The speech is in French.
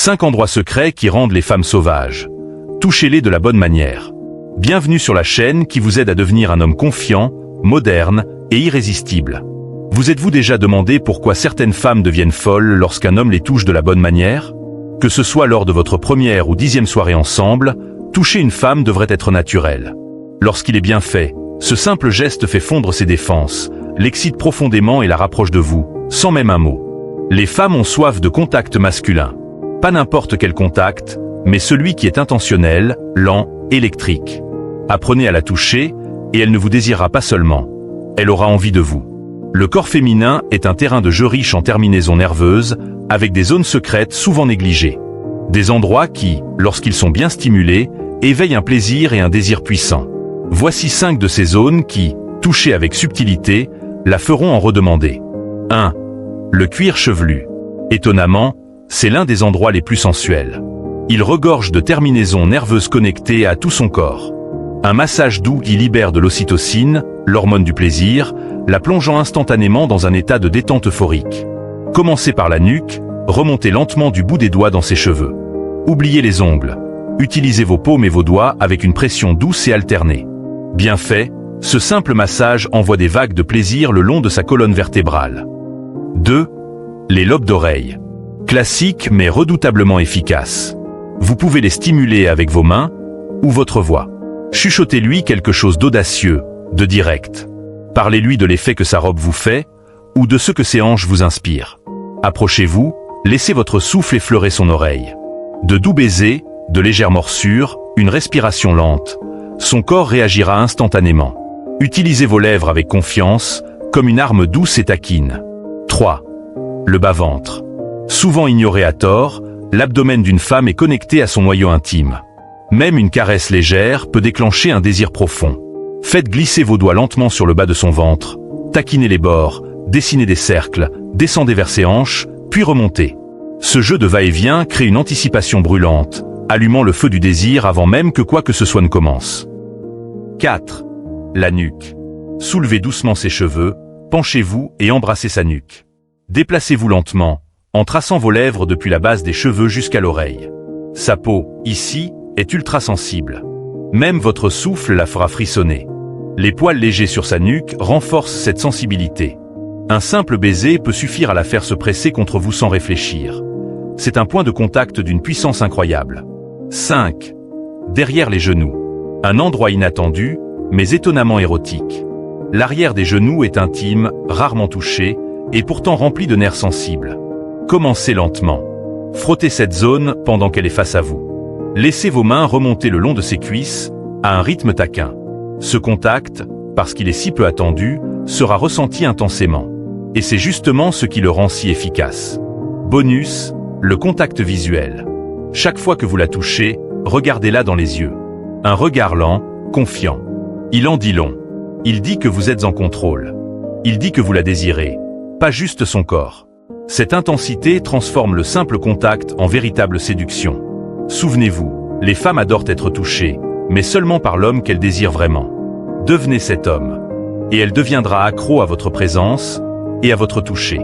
5 endroits secrets qui rendent les femmes sauvages. Touchez-les de la bonne manière. Bienvenue sur la chaîne qui vous aide à devenir un homme confiant, moderne et irrésistible. Vous êtes-vous déjà demandé pourquoi certaines femmes deviennent folles lorsqu'un homme les touche de la bonne manière? Que ce soit lors de votre première ou 10e soirée ensemble, toucher une femme devrait être naturel. Lorsqu'il est bien fait, ce simple geste fait fondre ses défenses, l'excite profondément et la rapproche de vous, sans même un mot. Les femmes ont soif de contact masculin. Pas n'importe quel contact, mais celui qui est intentionnel, lent, électrique. Apprenez à la toucher, et elle ne vous désirera pas seulement. Elle aura envie de vous. Le corps féminin est un terrain de jeu riche en terminaisons nerveuses, avec des zones secrètes souvent négligées. Des endroits qui, lorsqu'ils sont bien stimulés, éveillent un plaisir et un désir puissant. Voici 5 de ces zones qui, touchées avec subtilité, la feront en redemander. 1. Le cuir chevelu. Étonnamment, c'est l'un des endroits les plus sensuels. Il regorge de terminaisons nerveuses connectées à tout son corps. Un massage doux qui libère de l'ocytocine, l'hormone du plaisir, la plongeant instantanément dans un état de détente euphorique. Commencez par la nuque, remontez lentement du bout des doigts dans ses cheveux. Oubliez les ongles. Utilisez vos paumes et vos doigts avec une pression douce et alternée. Bien fait, ce simple massage envoie des vagues de plaisir le long de sa colonne vertébrale. 2. Les lobes d'oreille. Classique mais redoutablement efficace. Vous pouvez les stimuler avec vos mains ou votre voix. Chuchotez-lui quelque chose d'audacieux, de direct. Parlez-lui de l'effet que sa robe vous fait ou de ce que ses hanches vous inspirent. Approchez-vous, laissez votre souffle effleurer son oreille. De doux baisers, de légères morsures, une respiration lente. Son corps réagira instantanément. Utilisez vos lèvres avec confiance, comme une arme douce et taquine. 3. Le bas-ventre. Souvent ignoré à tort, l'abdomen d'une femme est connecté à son noyau intime. Même une caresse légère peut déclencher un désir profond. Faites glisser vos doigts lentement sur le bas de son ventre, taquinez les bords, dessinez des cercles, descendez vers ses hanches, puis remontez. Ce jeu de va-et-vient crée une anticipation brûlante, allumant le feu du désir avant même que quoi que ce soit ne commence. 4. La nuque. Soulevez doucement ses cheveux, penchez-vous et embrassez sa nuque. Déplacez-vous lentement, en traçant vos lèvres depuis la base des cheveux jusqu'à l'oreille. Sa peau, ici, est ultra sensible. Même votre souffle la fera frissonner. Les poils légers sur sa nuque renforcent cette sensibilité. Un simple baiser peut suffire à la faire se presser contre vous sans réfléchir. C'est un point de contact d'une puissance incroyable. 5. Derrière les genoux. Un endroit inattendu, mais étonnamment érotique. L'arrière des genoux est intime, rarement touché, et pourtant rempli de nerfs sensibles. Commencez lentement. Frottez cette zone pendant qu'elle est face à vous. Laissez vos mains remonter le long de ses cuisses, à un rythme taquin. Ce contact, parce qu'il est si peu attendu, sera ressenti intensément. Et c'est justement ce qui le rend si efficace. Bonus, le contact visuel. Chaque fois que vous la touchez, regardez-la dans les yeux. Un regard lent, confiant. Il en dit long. Il dit que vous êtes en contrôle. Il dit que vous la désirez, pas juste son corps. Cette intensité transforme le simple contact en véritable séduction. Souvenez-vous, les femmes adorent être touchées, mais seulement par l'homme qu'elles désirent vraiment. Devenez cet homme. Et elle deviendra accro à votre présence et à votre toucher.